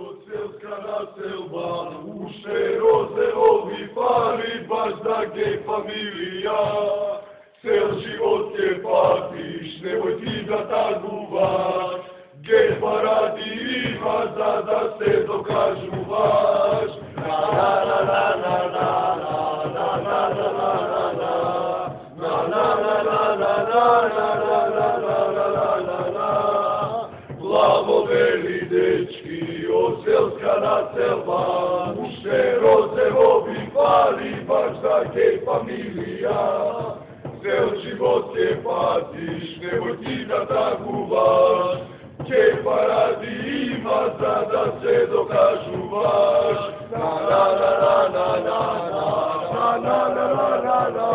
Od selska naselba, ušte rozeovi pali, baš da gej familija. Cel život je patiš, nemoj ti da taguvaš. Gej paradi ima da se dokažuvaš. Na na na na na na na na na na na na na na na na na na na. Plavo veli dečki, selska naselba, ušte rozeovi pali, baš da gej familija. Cel život je patiš, nemoj ti da taguvaš. Gej paradi ima da se dokažuvaš. Na na na na na na na na na na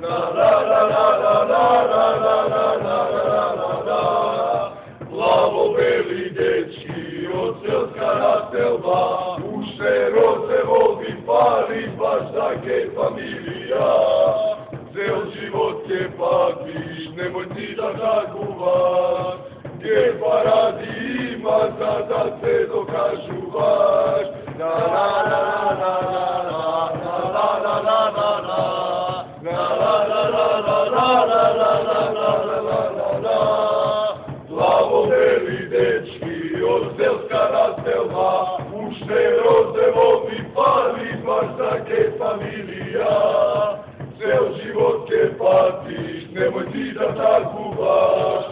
na na na na na na na na. Plavo beli dečki, od selska naselba, ušte rozeovi pali, baš da gej familija. Cel život je patiš, nemoj ti da taguvaš. Gej paradi ima da se dokažuvaš. Na na na na na na na na na na na na na na na na. Plavo beli dečki, od selska naselba, ušte rozeovi pali, baš da gej familija. Cel život je patiš, nemoj ti da taguvaš.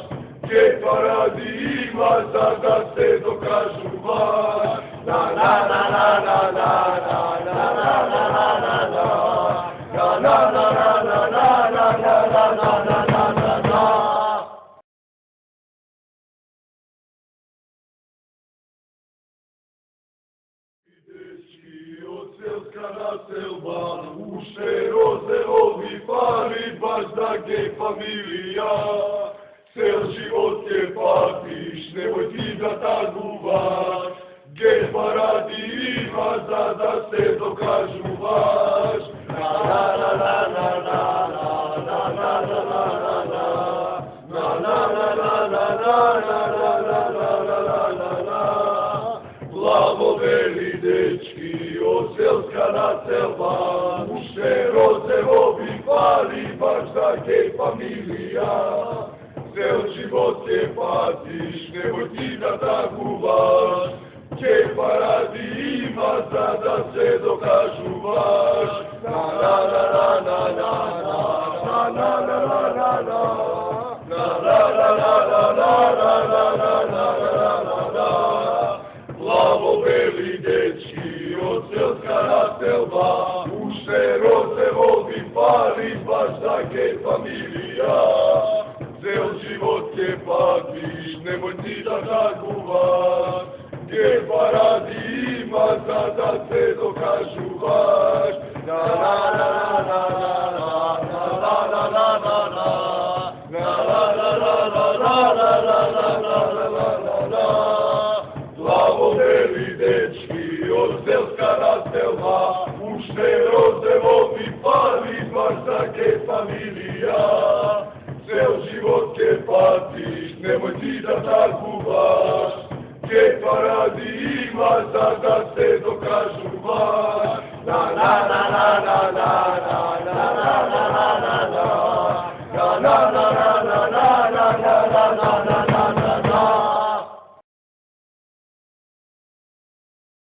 Gej paradi ima da se dokažuvaš. Na na na na na na na na na na na na na na na na na na na. Od selska naselba, ušte rozeovi pali, baš da gej familija. Cel život je patiš, nemoj ti da taguvaš. Gej paradi ima da se dokažuvaš. Na na na na na na na na na na na na na. Plavo beli dečki, od selska naselba, ušte rozeovi pali, baš da gej familija. Cel život je patiš, nemoj ti da taguvaš. Gej paradi ima da se dokažuvaš. Na na na na na na na na na na na na. Plavo beli dečki, od selska naselba, ušte rozeovi pali, baš da gej familija. Cel život je patiš, nemoj ti da taguvaš. Gej paradi ima da se dokažuvaš. Na na na na na na na na na na na na. Plavo beli dečki, od selska naselba, ušte rozeovi pali, baš da gej familija. Cel život je patiš, nemoj ti da taguvaš. Gej paradi ima da se